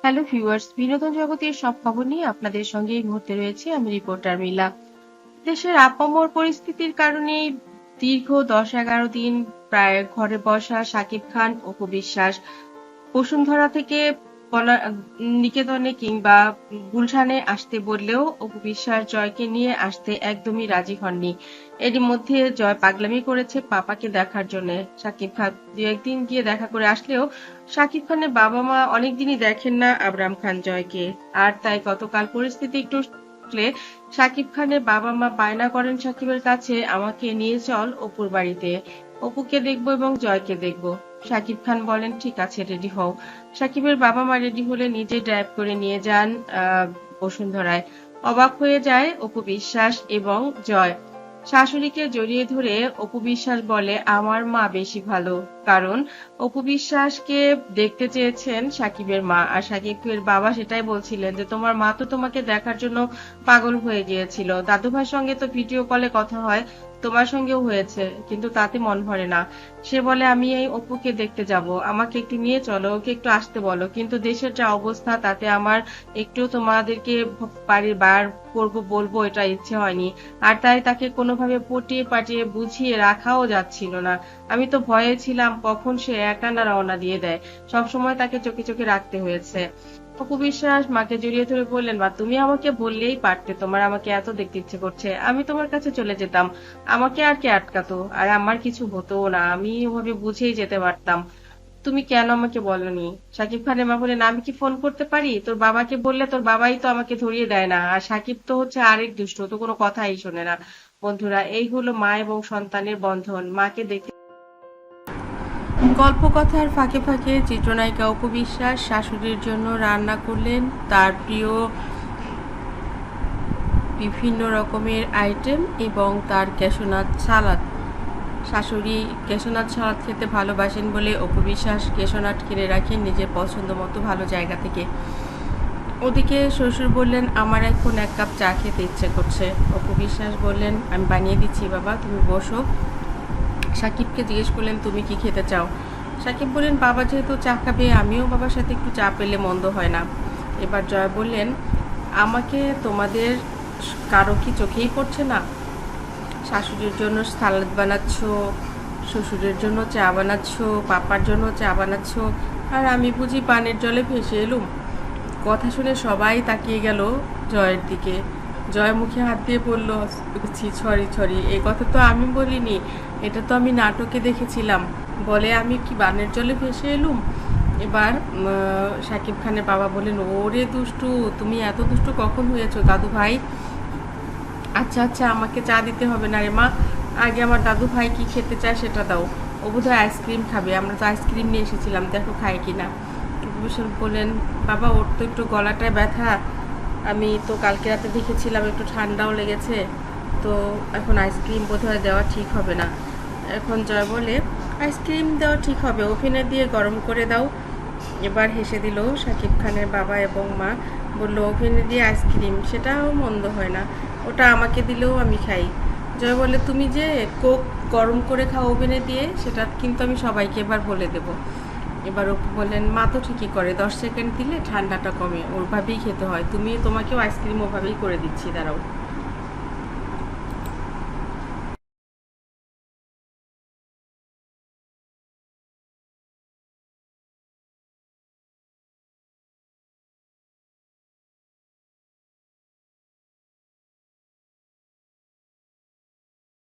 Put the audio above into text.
Hello viewers, বিনোদন জগতের সব খবর নিয়ে আপনাদের সঙ্গে এই মুহূর্তে রয়েছে আমি রিপোর্টার মিলা। দেশের আপামর পরিস্থিতির কারণে দীর্ঘ 10-11 দিন প্রায় ঘরে বসা শাকিব খান, অপু বিশ্বাস বসুন্ধরা থেকে নিকেতনে কিংবা গুলশানে আসতে বললেও অপু বিশ্বাস জয়কে নিয়ে আসতে একদমই রাজি হননি। এরই মধ্যে জয় পাগলামি করেছে পাপাকে দেখার জন্য। শাকিব খান দু একদিন গিয়ে দেখা করে আসলেও শাকিব খানের বাবা মা অনেকদিনই দেখেন না আবরাম খান জয়কে। আর তাই গতকাল পরিস্থিতি একটু শাকিব খানের বাবা মা বায়না করেন শাকিবের কাছে, আমাকে নিয়ে চল অপুর বাড়িতে, অপুকে দেখবো এবং জয়কে দেখবো। শাকিব খান বলেন ঠিক আছে, রেডি হও। শাকিবের বাবা মা রেডি হলে নিজে ড্রাইভ করে নিয়ে যান বসুন্ধরায়। অবাক হয়ে যায় অপু বিশ্বাস এবং জয়। শাশুড়িকে জড়িয়ে ধরে অপু বিশ্বাস বলে, আমার মা বেশি ভালো। কারণ অপু বিশ্বাসকে দেখতে চেয়েছেন শাকিবের মা, আর শাকিবের বাবা সেটাই বলছিলেন যে তোমার মা তো তোমাকে দেখার জন্য পাগল হয়ে গিয়েছিল, দাদু ভাইয়ের সঙ্গে তো ভিডিও কলে কথা হয়, তোমার সঙ্গেও হয়েছে, কিন্তু তাতে মন ভরে না। সে বলে আমি এই অপুকে দেখতে যাব, আমাকে একটু নিয়ে চলো, ওকে একটু আসতে বলো। কিন্তু দেশের যা অবস্থা তাতে আমার একটু তোমাদেরকে বাড়ির বার করবো বলবো এটা ইচ্ছে হয়নি। আর তাই তাকে কোনোভাবে পটিয়ে পাটিয়ে বুঝিয়ে রাখাও যাচ্ছিল না। আমি তো ভয়ে ছিলাম কখন সে একা না রওনা দিয়ে দেয়, সবসময় তাকে চোখে চোখে রাখতে হয়েছে। অপু বিশ্বাস মাকে জড়িয়ে ধরে বললেন, মা তুমি আমাকে বললেই পারতে তোমার আমাকে এত দেখতে ইচ্ছে করছে, আমি তোমার কাছে চলে যেতাম, আমাকে আর কে আটকাতো, আর আমার কিছু হতো না, আমি ওভাবে বুঝেই যেতে পারতাম, তুমি কেন আমাকে বলনি? শাকিব খানের মা বলেন, আমি কি ফোন করতে পারি? তোর বাবাকে বললে তোর বাবাই তো আমাকে ধরিয়ে দেয় না, আর শাকিব তো হচ্ছে আরেক দুষ্ট, তো কোনো কথাই শোনে না। বন্ধুরা, এই হলো মা এবং সন্তানের বন্ধন। মাকে দেখে গল্প কথার ফাঁকে ফাঁকে চিত্রনায়িকা অপু বিশ্বাস শাশুড়ির জন্য রান্না করলেন তার প্রিয় বিভিন্ন রকমের আইটেম এবং তার কেশনাথ সালাদ। শাশুড়ি কেশনাথ সালাদ খেতে ভালোবাসেন বলে অপু বিশ্বাস কেশনাথ কিনে রাখেন নিজের পছন্দ মতো ভালো জায়গা থেকে। ওদিকে শ্বশুর বললেন, আমার এখন 1 কাপ চা খেতে ইচ্ছে করছে। অপু বিশ্বাস বললেন, আমি বানিয়ে দিচ্ছি বাবা, তুমি বসো। সাকিবকে জিজ্ঞেস করলেন, তুমি কি খেতে চাও? সাকিব বললেন, বাবা যেহেতু চা খাবে আমিও বাবার সাথে একটু চা পেলে মন্দ হয় না। এবার জয় বললেন, আমাকে তোমাদের কারো কি চোখেই পড়ছে না? শাশুড়ির জন্য সালাদ বানাচ্ছ, শ্বশুরের জন্য চা বানাচ্ছ, পাপার জন্য চা বানাচ্ছ, আর আমি বুঝি পানের জলে ভেসে এলুম? কথা শুনে সবাই তাকিয়ে গেল জয়ের দিকে। জয় মুখে হাত দিয়ে বলল, সরি, এই কথা তো আমি বলিনি, এটা তো আমি নাটকে দেখেছিলাম। বলে, আমি কি বানের জলে ভেসে এলুম? এবার শাকিব খানের বাবা বলেন, ওরে দুষ্টু, তুমি এত দুষ্টু কখন হয়েছো দাদু ভাই? আচ্ছা আচ্ছা, আমাকে চা দিতে হবে না রে মা, আগে আমার দাদু ভাই কি খেতে চায় সেটা দাও, ও বোধহয় আইসক্রিম খাবে, আমরা তো আইসক্রিম নিয়ে এসেছিলাম, দেখো খায় কিনা। ভূষণ বললেন, বাবা ওর তো একটু গলাটায় ব্যথা, আমি তো কালকে রাতে দেখেছিলাম একটু ঠান্ডাও লেগেছে, তো এখন আইসক্রিম বোধহয় দেওয়া ঠিক হবে না। এখন জয় বলে, আইসক্রিম দেওয়া ঠিক হবে, ওভেনে দিয়ে গরম করে দাও। এবার হেসে দিল শাকিব খানের বাবা এবং মা, বলল, ওভেনে দিয়ে আইসক্রিম সেটাও মন্দ হয় না, ওটা আমাকে দিলেও আমি খাই। জয় বলে, তুমি যে কোক গরম করে খাও ওভেনে দিয়ে, সেটা কিন্তু আমি সবাইকে এবার বলে দেব। এবার অপু বললেন, মা তো ঠিকই করে, 10 সেকেন্ড দিলে ঠান্ডাটা কমে, ওভাবেই খেতে হয়, তোমাকেও আইসক্রিম ওভাবেই করে দিচ্ছি, দাঁড়াও।